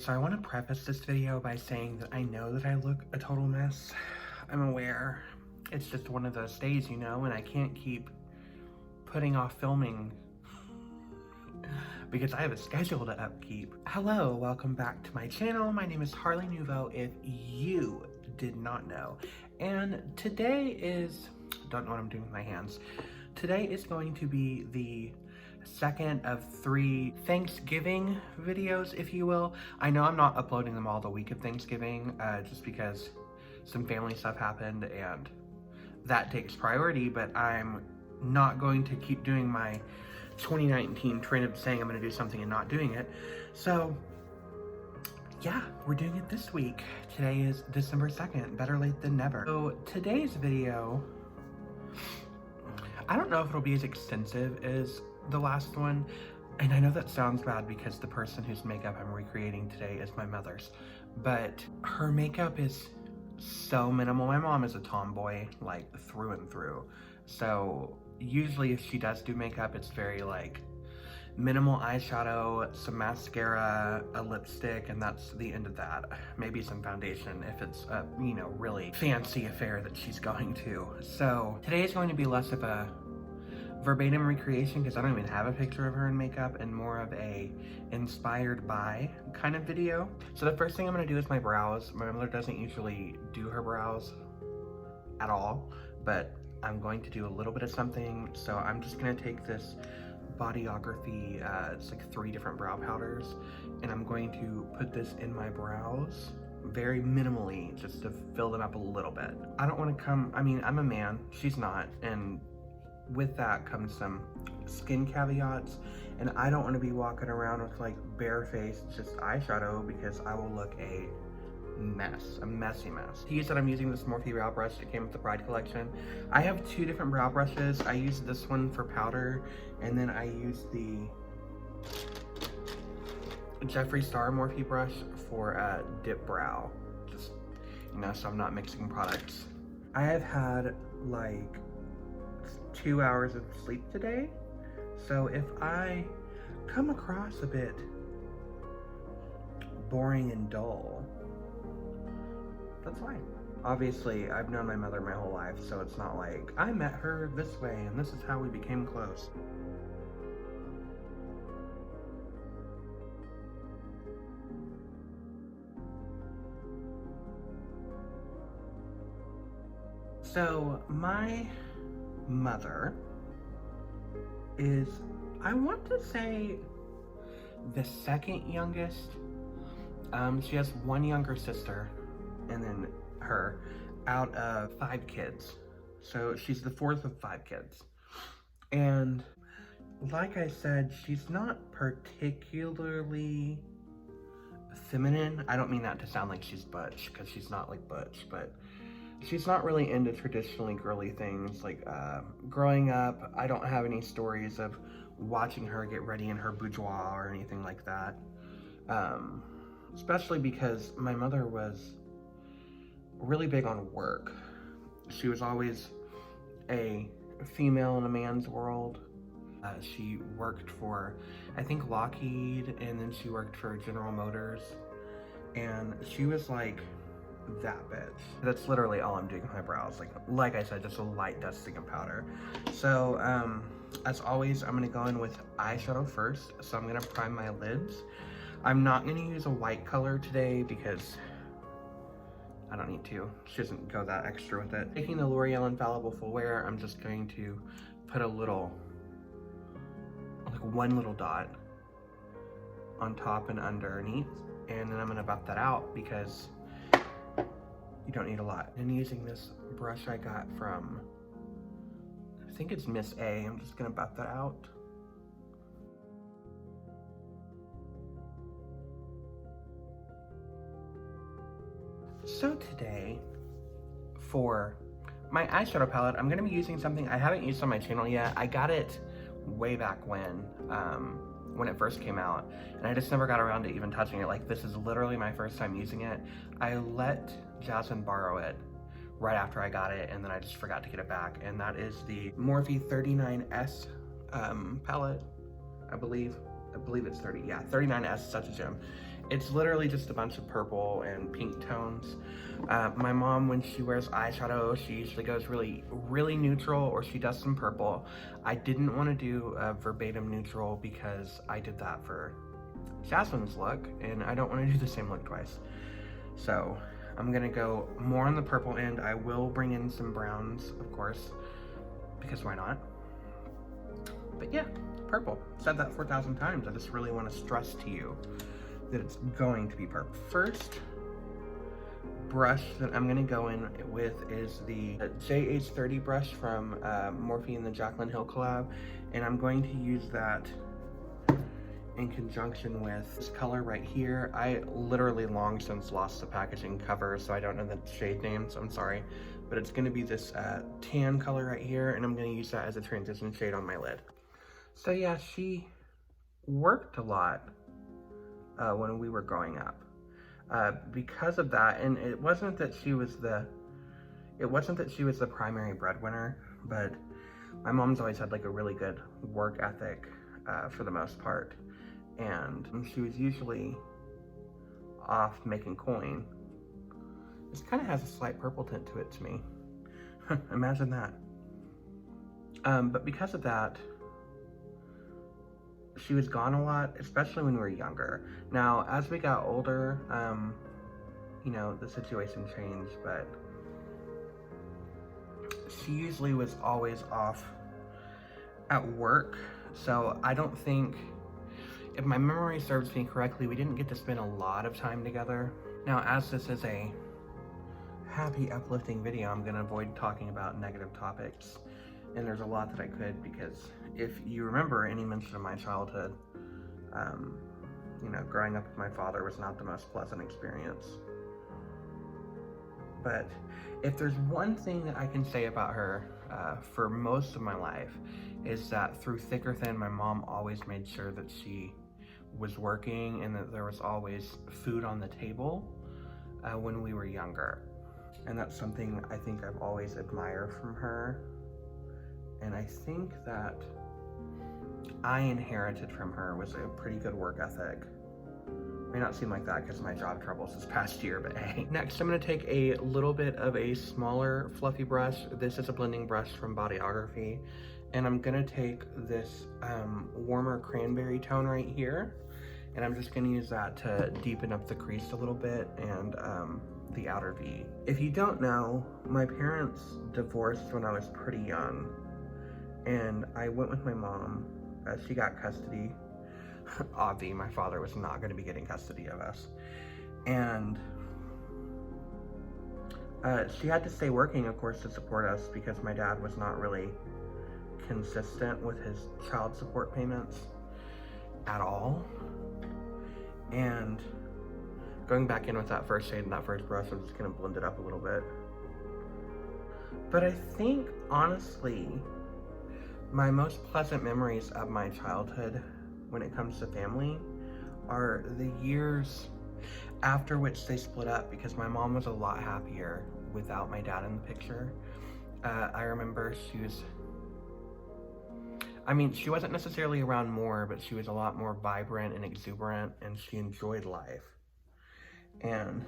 So I want to preface this video by saying that I know that I look a total mess. I'm aware. It's just one of those days, and I can't keep putting off filming because I have a schedule to upkeep. Hello, welcome back to my channel. My name is Harley Nouveau, if you did not know. And today is, don't know what I'm doing with my hands. Today is going to be the second of 3 Thanksgiving videos, if you will. I know I'm not uploading them all the week of Thanksgiving, just because some family stuff happened and that takes priority, but I'm not going to keep doing my 2019 trend of saying I'm going to do something and not doing it. So yeah, we're doing it this week. Today is December 2nd, better late than never. So today's video, I don't know if it'll be as extensive as the last one, and I know that sounds bad because the person whose makeup I'm recreating today is my mother's, but her makeup is so minimal. My mom is a tomboy, like, through and through, so usually if she does do makeup, it's very like minimal eyeshadow, some mascara, a lipstick, and that's the end of that. Maybe some foundation if it's a, really fancy affair that she's going to. So today is going to be less of a verbatim recreation because I don't even have a picture of her in makeup, and more of a inspired by kind of video. So the first thing I'm going to do is my brows. My mother doesn't usually do her brows at all, but I'm going to do a little bit of something. So I'm just going to take this Bodyography, it's like 3 different brow powders, and I'm going to put this in my brows very minimally just to fill them up a little bit. I don't want to I'm a man, she's not, and with that comes some skin caveats, and I don't want to be walking around with like barefaced just eyeshadow because I will look a mess, a messy mess. To use that, I'm using this Morphe brow brush that came with the Pride collection. I have 2 different brow brushes. I use this one for powder, and then I use the Jeffree Star Morphe brush for dip brow. Just, so I'm not mixing products. I have had like 2 hours of sleep today, so if I come across a bit boring and dull, that's fine. Obviously, I've known my mother my whole life, so it's not like I met her this way and this is how we became close. So my mother is, I want to say, the second youngest. She has 1 younger sister and then her, out of 5 kids. So she's the 4th of 5 kids. And like I said, she's not particularly feminine. I don't mean that to sound like she's butch, because she's not like butch, but she's not really into traditionally girly things. Like growing up, I don't have any stories of watching her get ready in her boudoir or anything like that. Especially because my mother was really big on work. She was always a female in a man's world. She worked for, I think, Lockheed, and then she worked for General Motors, and she was like that bitch. That's literally all I'm doing with my brows. Like I said, just a light dusting of powder. So as always, I'm gonna go in with eyeshadow first. So I'm gonna prime my lids. I'm not gonna use a white color today because I don't need to. She doesn't go that extra with it. Taking the L'Oreal Infallible Full Wear, I'm just going to put a little, like 1 little dot on top and underneath, and then I'm gonna buff that out because you don't need a lot. And using this brush I got from, I think it's Miss A, I'm just gonna buff that out. So today, for my eyeshadow palette, I'm gonna be using something I haven't used on my channel yet. I got it way back when it first came out, and I just never got around to even touching it. Like, this is literally my first time using it. I let Jasmine borrow it right after I got it, and then I just forgot to get it back, and that is the Morphe 39S palette, I believe it's 39S, such a gem. It's literally just a bunch of purple and pink tones. My mom, when she wears eyeshadow, she usually goes really, really neutral, or she does some purple. I didn't want to do a verbatim neutral because I did that for Jasmine's look, and I don't want to do the same look twice. So I'm gonna go more on the purple end. I will bring in some browns, of course, because why not? But yeah, purple. Said that 4,000 times. I just really want to stress to you that it's going to be purple. First brush that I'm gonna go in with is the JH30 brush from Morphe and the Jaclyn Hill collab, and I'm going to use that in conjunction with this color right here. I literally long since lost the packaging cover, so I don't know the shade name, so I'm sorry, but it's gonna be this tan color right here, and I'm gonna use that as a transition shade on my lid. So yeah, she worked a lot when we were growing up. Because of that, and it wasn't that she was the primary breadwinner, but my mom's always had like a really good work ethic for the most part, and she was usually off making coin. This kind of has a slight purple tint to it to me. Imagine that. But because of that, she was gone a lot, especially when we were younger. Now, as we got older, you know, the situation changed, but she usually was always off at work. So I don't think, if my memory serves me correctly, we didn't get to spend a lot of time together. Now, as this is a happy, uplifting video, I'm gonna avoid talking about negative topics. And there's a lot that I could, because if you remember any mention of my childhood, you know, growing up with my father was not the most pleasant experience. But if there's one thing that I can say about her for most of my life, is that through thick or thin, my mom always made sure that she was working and that there was always food on the table when we were younger. And that's something I think I've always admired from her. And I think that I inherited from her was a pretty good work ethic. May not seem like that because of my job troubles this past year, but hey. Next, I'm gonna take a little bit of a smaller fluffy brush. This is a blending brush from Bodyography. And I'm gonna take this warmer cranberry tone right here. And I'm just gonna use that to deepen up the crease a little bit and the outer V. If you don't know, my parents divorced when I was pretty young. And I went with my mom. She got custody. Obvi, my father was not going to be getting custody of us. And she had to stay working, of course, to support us, because my dad was not really consistent with his child support payments at all. And going back in with that first shade and that first brush, I'm just going to blend it up a little bit. But I think, honestly, my most pleasant memories of my childhood when it comes to family are the years after which they split up, because my mom was a lot happier without my dad in the picture. I remember she wasn't necessarily around more, but she was a lot more vibrant and exuberant, and she enjoyed life. And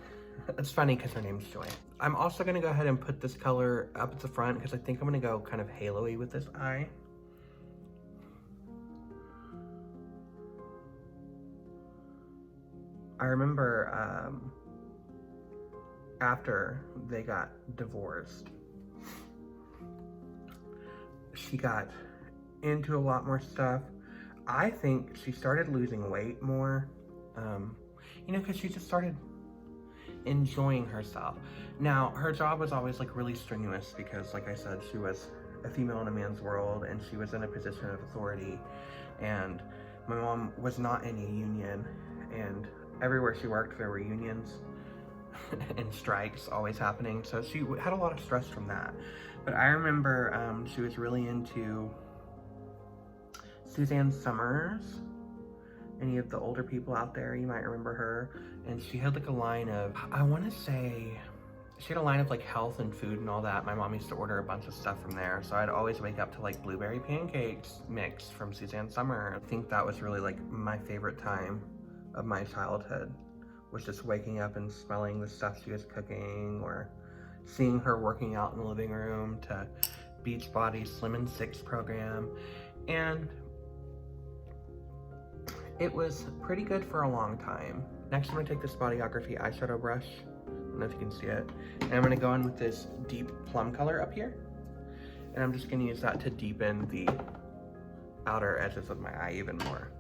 it's funny because her name's Joy. I'm also gonna go ahead and put this color up at the front because I think I'm gonna go kind of halo-y with this eye. I remember after they got divorced, she got into a lot more stuff. I think she started losing weight more, you know, because she just started enjoying herself. Now, her job was always like really strenuous because, like I said, she was a female in a man's world and she was in a position of authority, and my mom was not in a union, and everywhere she worked there were unions and strikes always happening, so she had a lot of stress from that. But I remember she was really into Suzanne Summers. Any of the older people out there, you might remember her. And she had like a line of, I want to say, she had a line of like health and food and all that. My mom used to order a bunch of stuff from there, so I'd always wake up to like blueberry pancakes mix from Suzanne Summer. I think that was really like my favorite time of my childhood. was just waking up and smelling the stuff she was cooking, or seeing her working out in the living room, to Beachbody's Slim and Six program. And it was pretty good for a long time. Next, I'm gonna take this Bodyography eyeshadow brush. I don't know if you can see it. And I'm gonna go in with this deep plum color up here. And I'm just gonna use that to deepen the outer edges of my eye even more.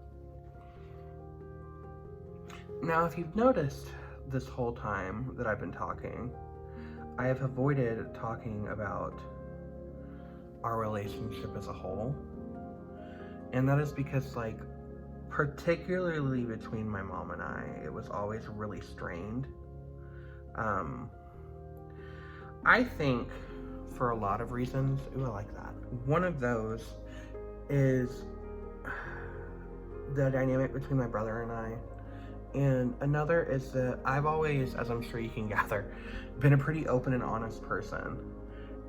Now, if you've noticed this whole time that I've been talking, I have avoided talking about our relationship as a whole. And that is because, like, particularly between my mom and I, it was always really strained. I think for a lot of reasons, ooh, I like that. One of those is the dynamic between my brother and I. And another is that I've always, as I'm sure you can gather, been a pretty open and honest person.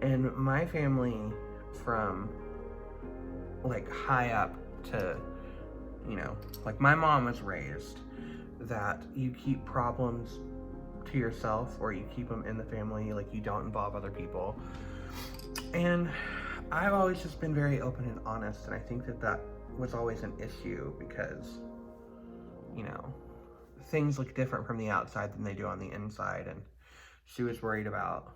And my family, from like high up to, you know, like my mom was raised that you keep problems to yourself, or you keep them in the family, like you don't involve other people. And I've always just been very open and honest, and I think that that was always an issue because, you know, things look different from the outside than they do on the inside, and she was worried about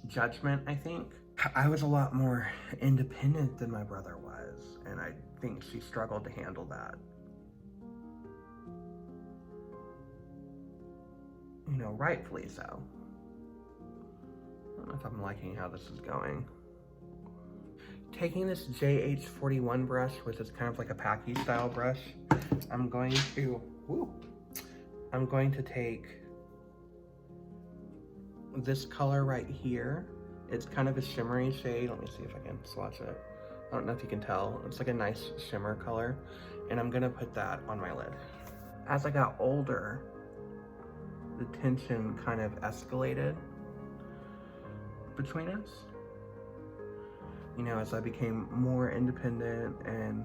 judgment, I think. I was a lot more independent than my brother was, and I think she struggled to handle that. You know, rightfully so. I don't know if I'm liking how this is going. Taking this JH41 brush, which is kind of like a Packy style brush, I'm going to take this color right here. It's kind of a shimmery shade. Let me see if I can swatch it. I don't know if you can tell. It's like a nice shimmer color. And I'm gonna put that on my lid. As I got older, the tension kind of escalated between us. You know, as I became more independent, and,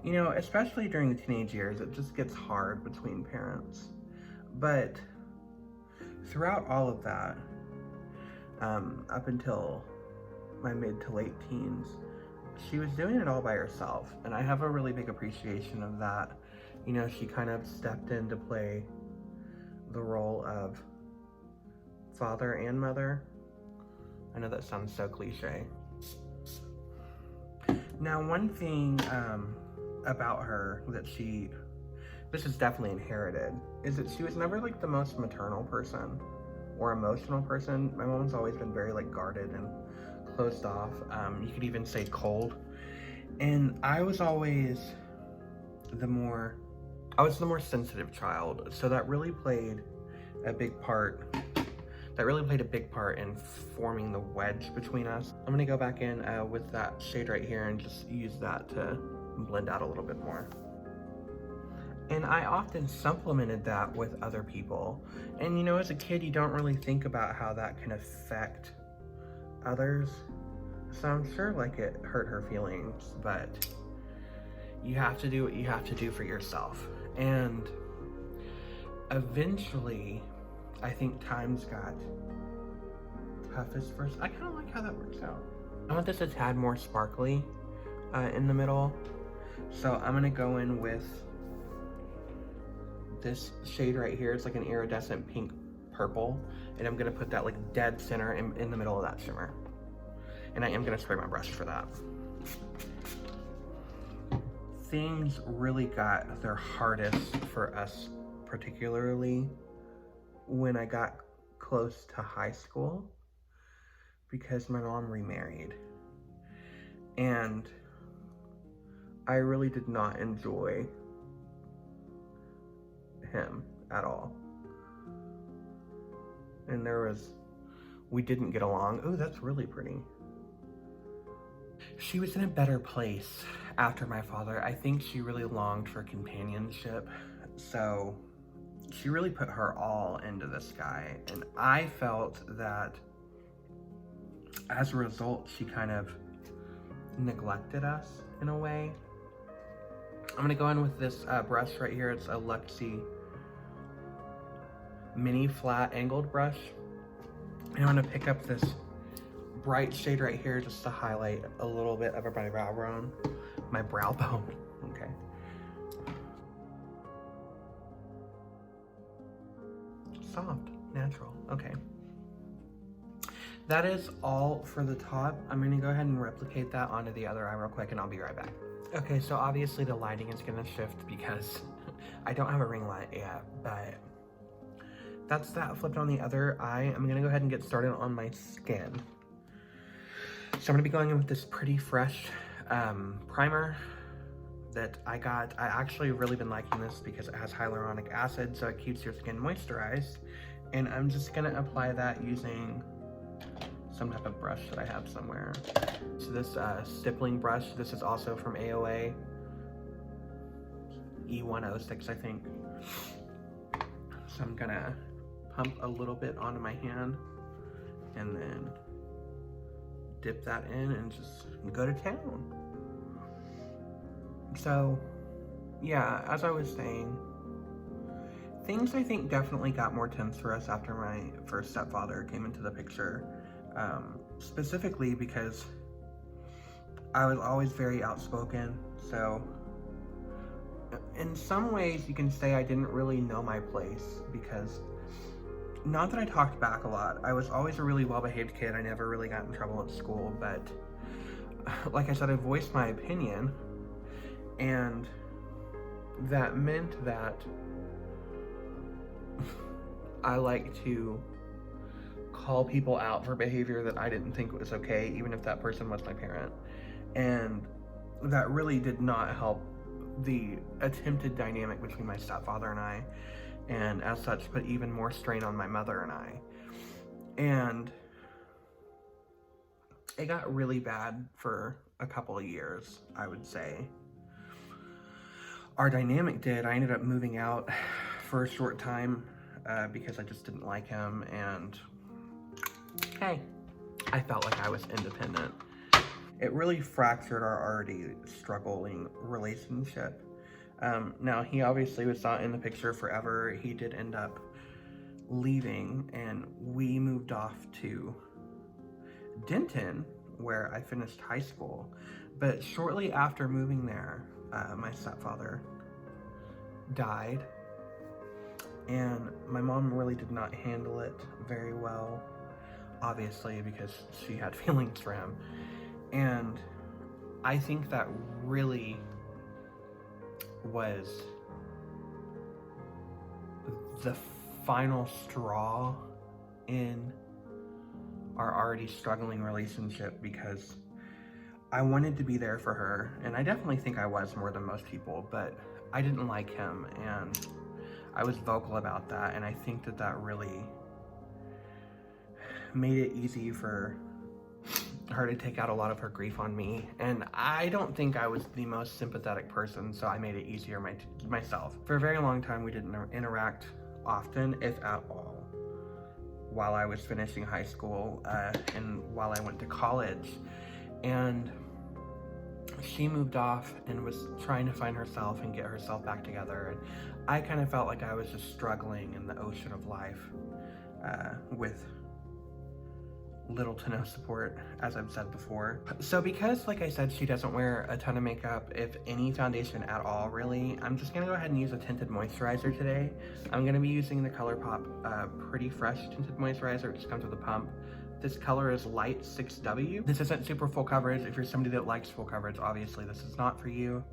you know, especially during the teenage years, it just gets hard between parents. But throughout all of that, up until my mid to late teens, she was doing it all by herself. And I have a really big appreciation of that. You know, she kind of stepped in to play the role of father and mother. I know that sounds so cliche. Now, one thing about her that this is definitely inherited, is that she was never like the most maternal person or emotional person. My mom's always been very like guarded and closed off. You could even say cold. And I was always the more sensitive child. So that really played a big part. That really played a big part in forming the wedge between us. I'm gonna go back in with that shade right here and just use that to blend out a little bit more. And I often supplemented that with other people. And you know, as a kid, you don't really think about how that can affect others. So I'm sure like it hurt her feelings, but you have to do what you have to do for yourself. And eventually, I think times got toughest first. I kind of like how that works out. I want this a tad more sparkly in the middle. So I'm gonna go in with this shade right here. It's like an iridescent pink purple. And I'm gonna put that like dead center in the middle of that shimmer. And I am gonna spray my brush for that. Things really got their hardest for us, particularly when I got close to high school, because my mom remarried. And I really did not enjoy him at all. And we didn't get along. Oh, that's really pretty. She was in a better place after my father. I think she really longed for companionship. So she really put her all into this guy. And I felt that as a result, she kind of neglected us in a way. I'm gonna go in with this brush right here. It's a Luxie mini flat angled brush. And I'm gonna pick up this bright shade right here just to highlight a little bit of my brow bone. My brow bone, okay. Soft, natural, okay. That is all for the top. I'm gonna go ahead and replicate that onto the other eye real quick and I'll be right back. Okay, so obviously the lighting is gonna shift because I don't have a ring light yet, but that's that flipped on the other eye. I'm gonna go ahead and get started on my skin. So I'm gonna be going in with this pretty fresh primer that I got. I actually really been liking this because it has hyaluronic acid, so it keeps your skin moisturized. And I'm just gonna apply that using some type of brush that I have somewhere. So this stippling brush, this is also from AOA, E106 I think. So I'm gonna pump a little bit onto my hand and then dip that in and just go to town. So yeah, as I was saying, things I think definitely got more tense for us after my first stepfather came into the picture. Specifically because I was always very outspoken, so in some ways you can say I didn't really know my place, because not that I talked back a lot. I was always a really well-behaved kid. I never really got in trouble at school, but like I said, I voiced my opinion, and that meant that I like to call people out for behavior that I didn't think was okay, even if that person was my parent. And that really did not help the attempted dynamic between my stepfather and I, and as such put even more strain on my mother and I. And it got really bad for a couple of years, I would say. Our dynamic did. I ended up moving out for a short time because I just didn't like him, and hey, I felt like I was independent. It really fractured our already struggling relationship. Now, he obviously was not in the picture forever. He did end up leaving, and we moved off to Denton, where I finished high school. But shortly after moving there, my stepfather died, and my mom really did not handle it very well, obviously, because she had feelings for him. And I think that really was the final straw in our already struggling relationship, because I wanted to be there for her, and I definitely think I was more than most people, but I didn't like him, and I was vocal about that, and I think that that really made it easy for her to take out a lot of her grief on me. And I don't think I was the most sympathetic person, so I made it easier myself. For a very long time, we didn't interact often, if at all, while I was finishing high school and while I went to college. And she moved off and was trying to find herself and get herself back together. And I kind of felt like I was just struggling in the ocean of life with little to no support, as I've said before. So because, like I said, she doesn't wear a ton of makeup, if any foundation at all, really, I'm just gonna go ahead and use a tinted moisturizer today. I'm gonna be using the ColourPop Pretty Fresh Tinted Moisturizer. It just comes with a pump. This color is Light 6W. This isn't super full coverage. If you're somebody that likes full coverage, obviously this is not for you,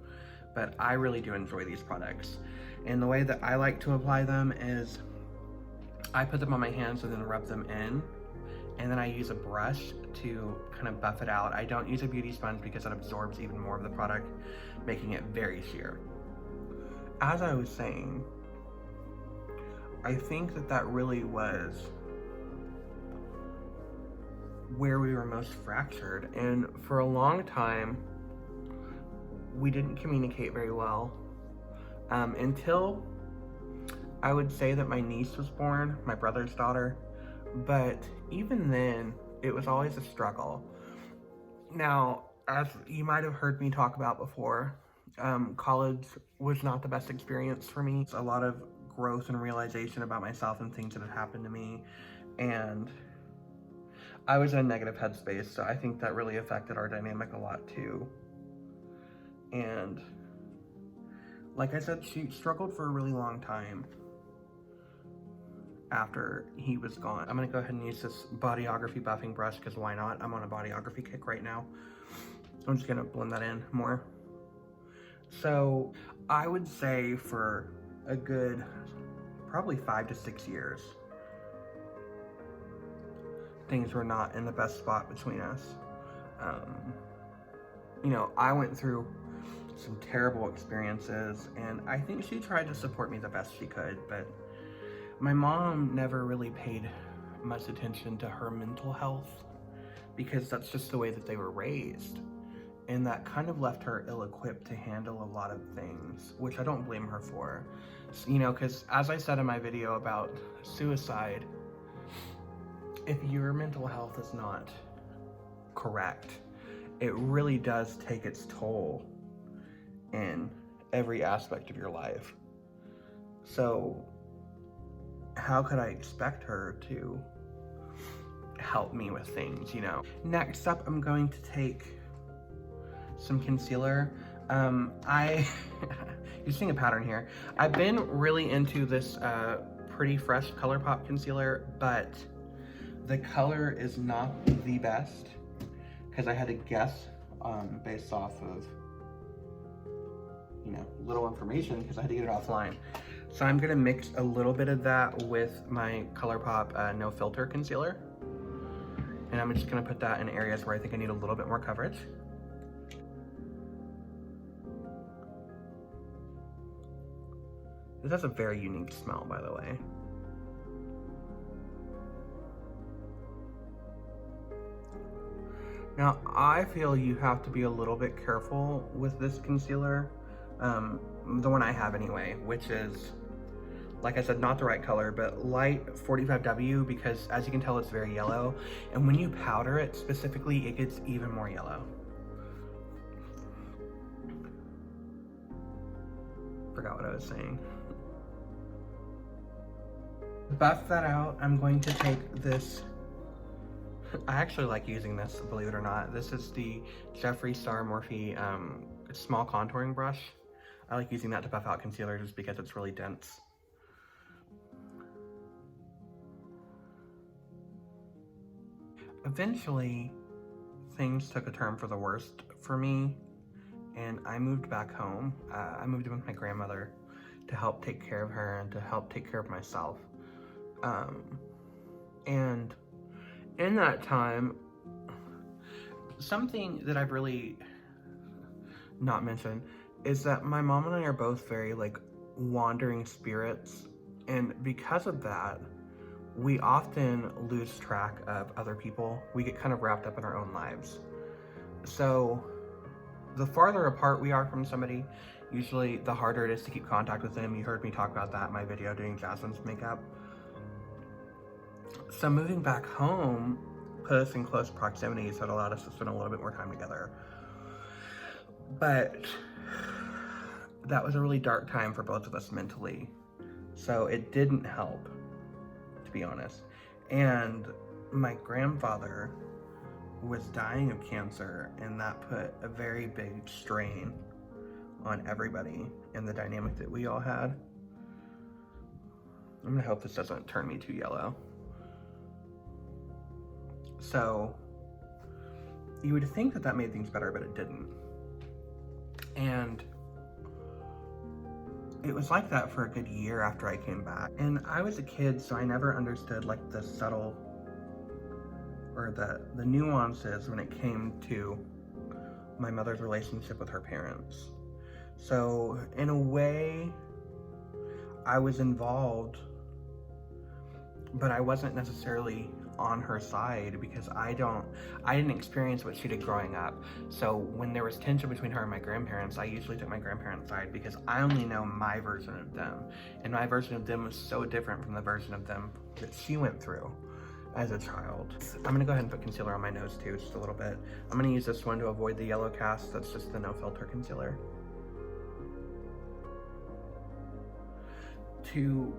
but I really do enjoy these products. And the way that I like to apply them is I put them on my hands and then rub them in, and then I use a brush to kind of buff it out. I don't use a beauty sponge because it absorbs even more of the product, making it very sheer. As I was saying, I think that that really was where we were most fractured, and for a long time we didn't communicate very well until I would say that my niece was born, my brother's daughter. But even then, it was always a struggle. Now, as you might have heard me talk about before, college was not the best experience for me. A lot of growth and realization about myself and things that had happened to me. And I was in a negative headspace, so I think that really affected our dynamic a lot too. And like I said, she struggled for a really long time after he was gone. I'm gonna go ahead and use this bodyography buffing brush because why not? I'm on a bodyography kick right now. I'm just gonna blend that in more. So I would say for a good probably 5 to 6 years, things were not in the best spot between us. You know, I went through some terrible experiences, and I think she tried to support me the best she could, but my mom never really paid much attention to her mental health because that's just the way that they were raised. And that kind of left her ill-equipped to handle a lot of things, which I don't blame her for. So, you know, because as I said in my video about suicide, if your mental health is not correct, it really does take its toll in every aspect of your life. So how could I expect her to help me with things, you know? Next up, I'm going to take some concealer. You're seeing a pattern here. I've been really into this Pretty Fresh ColourPop concealer, but the color is not the best because I had to guess based off of, you know, little information because I had to get it offline. So I'm gonna mix a little bit of that with my ColourPop No Filter concealer. And I'm just gonna put that in areas where I think I need a little bit more coverage. This has a very unique smell, by the way. Now, I feel you have to be a little bit careful with this concealer, the one I have anyway, which is, like I said, not the right color, but light 45W, because as you can tell, it's very yellow. And when you powder it specifically, it gets even more yellow. Forgot what I was saying. Buff that out, I'm going to take this. I actually like using this, believe it or not. This is the Jeffree Star Morphe small contouring brush. I like using that to buff out concealer just because it's really dense. Eventually, things took a turn for the worst for me, and I moved back home. I moved in with my grandmother to help take care of her and to help take care of myself. And in that time, something that I've really not mentioned is that my mom and I are both very like wandering spirits, and because of that, we often lose track of other people. We get kind of wrapped up in our own lives. So the farther apart we are from somebody, usually the harder it is to keep contact with them. You heard me talk about that in my video doing Jasmine's makeup. So moving back home put us in close proximity, so it allowed us to spend a little bit more time together. But that was a really dark time for both of us mentally. So it didn't help, to be honest. And my grandfather was dying of cancer, and that put a very big strain on everybody and the dynamic that we all had. I'm gonna hope this doesn't turn me too yellow. So you would think that that made things better, but it didn't. And it was like that for a good year after I came back. And I was a kid, so I never understood like the subtle or the nuances when it came to my mother's relationship with her parents. So in a way, I was involved, but I wasn't necessarily on her side because I didn't experience what she did growing up. So when there was tension between her and my grandparents, I usually took my grandparents' side because I only know my version of them. And my version of them was so different from the version of them that she went through as a child. I'm gonna go ahead and put concealer on my nose too, just a little bit. I'm gonna use this one to avoid the yellow cast. That's just the no filter concealer. to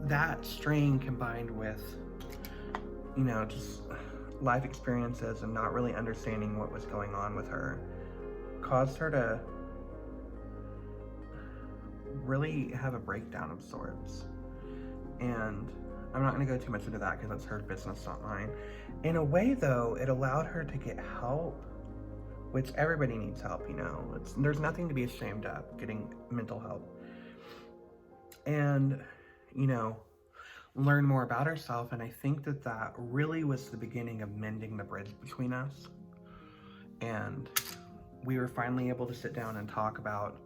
that strain combined with, you know, just life experiences and not really understanding what was going on with her caused her to really have a breakdown of sorts. And I'm not going to go too much into that because that's her business, not mine. In a way, though, it allowed her to get help, which everybody needs help, you know. There's nothing to be ashamed of getting mental help. And, you know, learn more about herself. And I think that that really was the beginning of mending the bridge between us. And we were finally able to sit down and talk about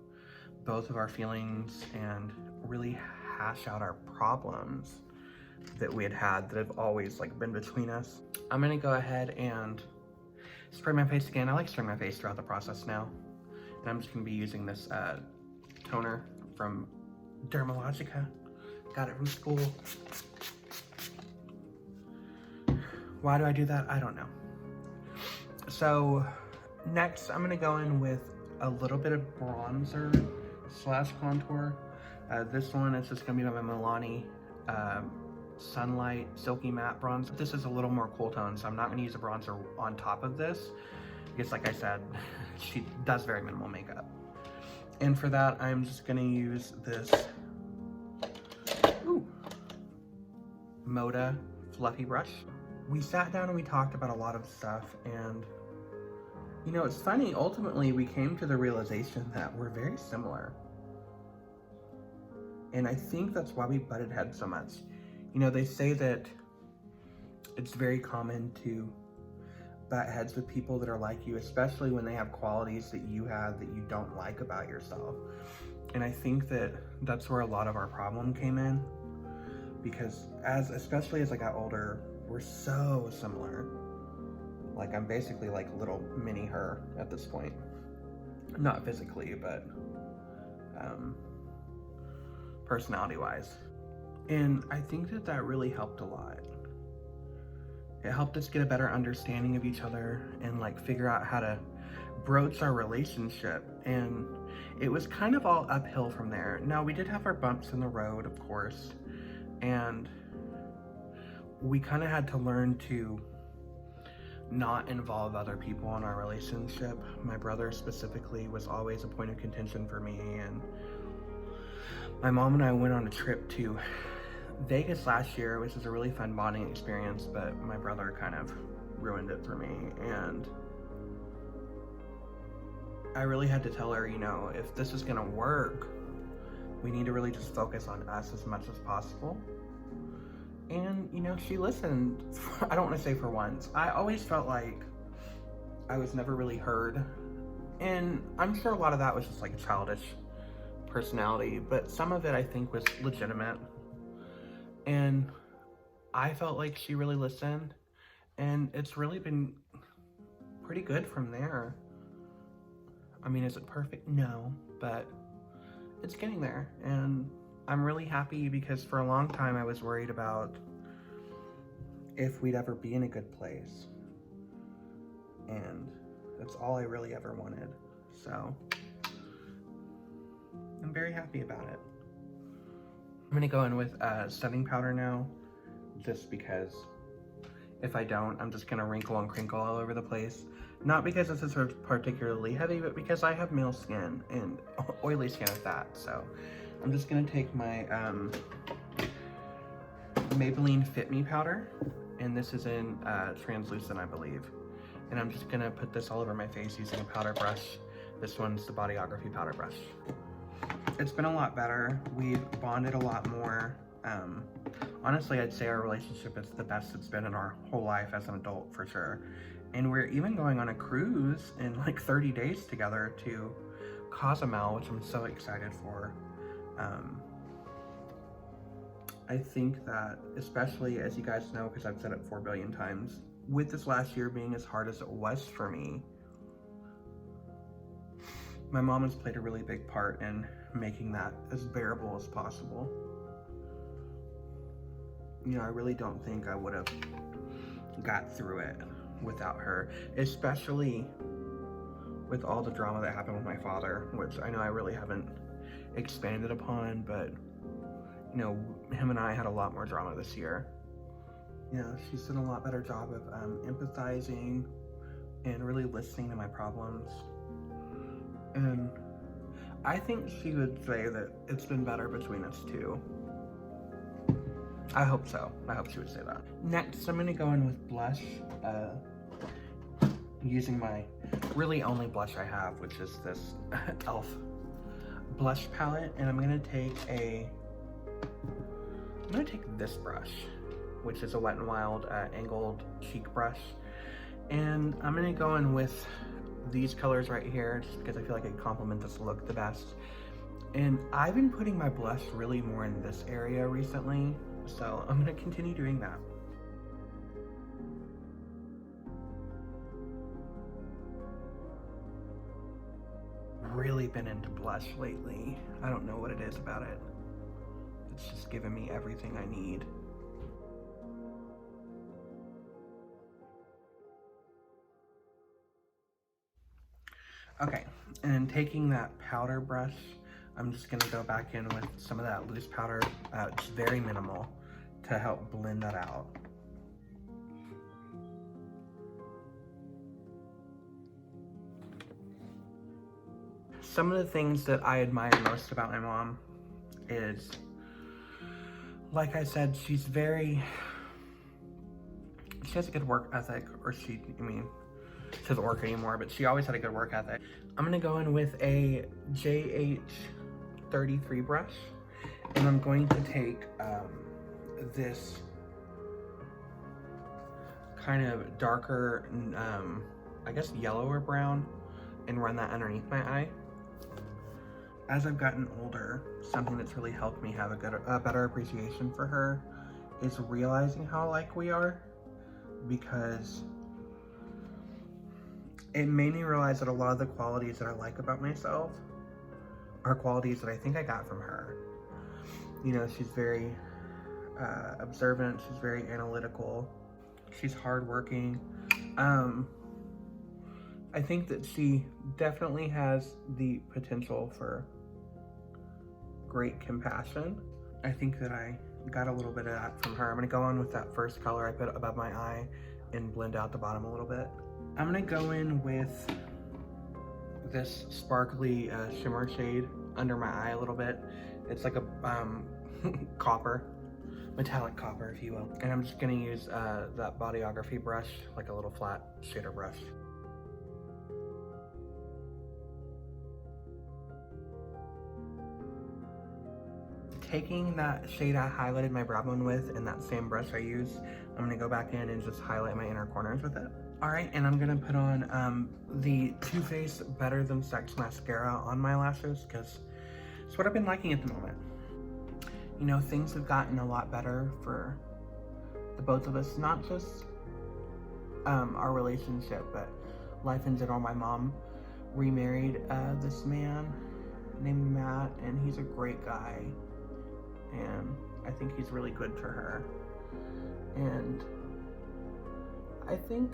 both of our feelings and really hash out our problems that we had that have always like been between us. I'm gonna go ahead and spray my face again. I like spraying my face throughout the process now. And I'm just gonna be using this toner from Dermalogica. Got it from school. Why do I do that? I don't know. So next I'm gonna go in with a little bit of bronzer / contour. This one is just gonna be my Milani Sunlight Silky Matte Bronzer. This is a little more cool tone, so I'm not gonna use a bronzer on top of this because, like I said, she does very minimal makeup. And for that, I'm just gonna use this Moda fluffy brush. We sat down and we talked about a lot of stuff, and you know, it's funny, ultimately we came to the realization that we're very similar. And I think that's why we butted heads so much. You know, they say that it's very common to butt heads with people that are like you, especially when they have qualities that you have that you don't like about yourself. And I think that that's where a lot of our problem came in, because especially as I got older, we're so similar. Like, I'm basically like little mini her at this point. Not physically, but personality-wise. And I think that that really helped a lot. It helped us get a better understanding of each other and like figure out how to broach our relationship. And it was kind of all uphill from there. Now, we did have our bumps in the road, of course, and we kind of had to learn to not involve other people in our relationship. My brother specifically was always a point of contention for me, and my mom and I went on a trip to Vegas last year, which was a really fun bonding experience, but my brother kind of ruined it for me. And I really had to tell her, you know, if this is gonna work, we need to really just focus on us as much as possible. And, you know, she listened. I don't want to say for once. I always felt like I was never really heard. And I'm sure a lot of that was just like a childish personality, but some of it I think was legitimate. And I felt like she really listened, and it's really been pretty good from there. I mean, is it perfect? No, but it's getting there, and I'm really happy because for a long time I was worried about if we'd ever be in a good place, and that's all I really ever wanted. So I'm very happy about it. I'm gonna go in with setting powder now, just because if I don't, I'm just gonna wrinkle and crinkle all over the place. Not because this is particularly heavy, but because I have male skin and oily skin at that. So I'm just gonna take my Maybelline Fit Me powder, and this is in translucent, I believe. And I'm just gonna put this all over my face using a powder brush. This one's the Bodyography powder brush. It's been a lot better. We've bonded a lot more. Honestly, I'd say our relationship is the best it's been in our whole life as an adult, for sure. And we're even going on a cruise in like 30 days together to Cozumel, which I'm so excited for. I think that, especially as you guys know, because I've said it 4 billion times, with this last year being as hard as it was for me, my mom has played a really big part in making that as bearable as possible. You know, I really don't think I would have got through it without her, especially with all the drama that happened with my father, which I know I really haven't expanded upon, but you know, him and I had a lot more drama this year. You know, she's done a lot better job of empathizing and really listening to my problems. And I think she would say that it's been better between us two. I hope so. I hope she would say that. Next, I'm gonna go in with blush, using my really only blush I have, which is this e.l.f. blush palette, and I'm gonna take this brush, which is a Wet n Wild angled cheek brush, and I'm gonna go in with these colors right here, just because I feel like it complement this look the best. And I've been putting my blush really more in this area recently, so I'm gonna continue doing that. Really been into blush lately. I don't know what it is about it. It's just giving me everything I need. Okay, and taking that powder brush, I'm just gonna go back in with some of that loose powder, just very minimal, to help blend that out. Some of the things that I admire most about my mom is, like I said, she has a good work ethic, or she doesn't work anymore, but she always had a good work ethic. I'm gonna go in with a JH33 brush, and I'm going to take this kind of darker, I guess yellower brown, and run that underneath my eye. As I've gotten older, something that's really helped me have a better appreciation for her is realizing how alike we are, because it made me realize that a lot of the qualities that I like about myself are qualities that I think I got from her. You know, she's very observant, she's very analytical, she's hardworking. I think that she definitely has the potential for great compassion. I think that I got a little bit of that from her. I'm gonna go on with that first color I put above my eye and blend out the bottom a little bit. I'm gonna go in with this sparkly shimmer shade under my eye a little bit. It's like a copper, metallic copper, if you will. And I'm just gonna use that bodyography brush, like a little flat shader brush. Taking that shade I highlighted my brow bone with and that same brush I used, I'm gonna go back in and just highlight my inner corners with it. All right, and I'm gonna put on the Too Faced Better Than Sex mascara on my lashes, because it's what I've been liking at the moment. You know, things have gotten a lot better for the both of us, not just our relationship, but life in general. My mom remarried this man named Matt, and he's a great guy, and I think he's really good for her, and I think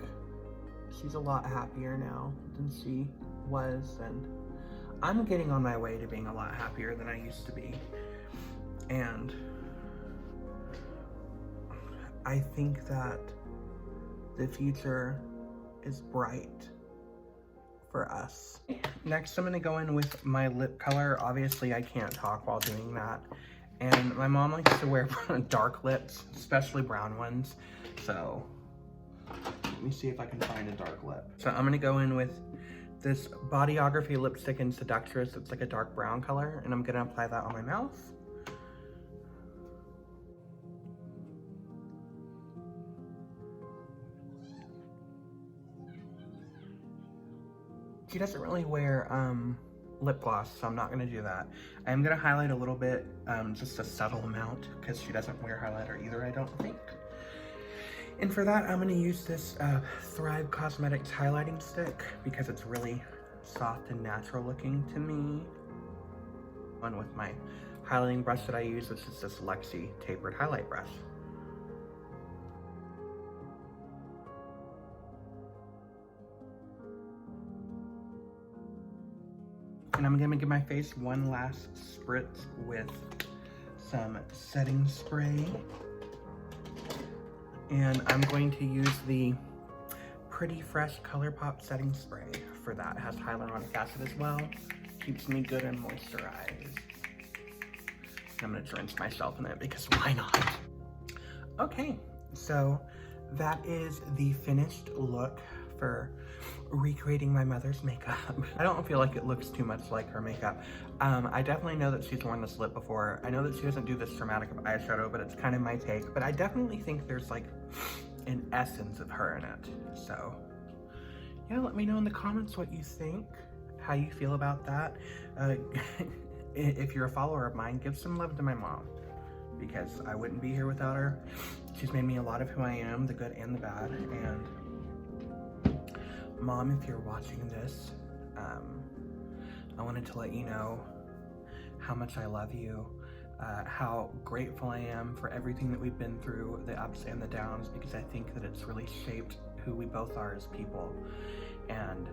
she's a lot happier now than she was, and I'm getting on my way to being a lot happier than I used to be. And I think that the future is bright for us. Next, I'm gonna go in with my lip color. Obviously, I can't talk while doing that. And my mom likes to wear dark lips, especially brown ones. So let me see if I can find a dark lip. So I'm gonna go in with this Bodyography lipstick in Seductress. It's like a dark brown color, and I'm gonna apply that on my mouth. She doesn't really wear lip gloss, so I'm not gonna do that. I'm gonna highlight a little bit, just a subtle amount, because she doesn't wear highlighter either, I don't think. And for that, I'm gonna use this Thrive Cosmetics highlighting stick, because it's really soft and natural looking to me. One with my highlighting brush that I use, which is this Lexi tapered highlight brush. And I'm gonna give my face one last spritz with some setting spray. And I'm going to use the Pretty Fresh ColourPop setting spray for that. It has hyaluronic acid as well. Keeps me good and moisturized. I'm gonna rinse myself in it because why not? Okay, so that is the finished look for recreating my mother's makeup. I don't feel like it looks too much like her makeup. I definitely know that she's worn this lip before. I know that she doesn't do this dramatic of eyeshadow, but it's kind of my take. But I definitely think there's like an essence of her in it. So yeah, let me know in the comments what you think, how you feel about that. If you're a follower of mine, give some love to my mom, because I wouldn't be here without her. She's made me a lot of who I am, the good and the bad. And Mom, if you're watching this, I wanted to let you know how much I love you, how grateful I am for everything that we've been through, the ups and the downs, because I think that it's really shaped who we both are as people. And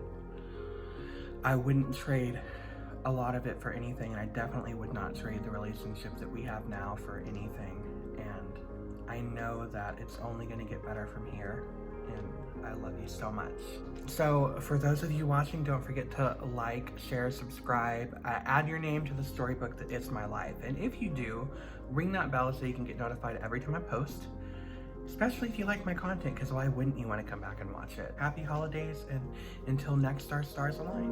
I wouldn't trade a lot of it for anything, and I definitely would not trade the relationship that we have now for anything. And I know that it's only going to get better from here, and I love you so much. So for those of you watching, don't forget to like, share, subscribe, add your name to the storybook that is my life. And if you do, ring that bell so you can get notified every time I post, especially if you like my content, because why wouldn't you want to come back and watch it? Happy holidays, and until next, our stars align.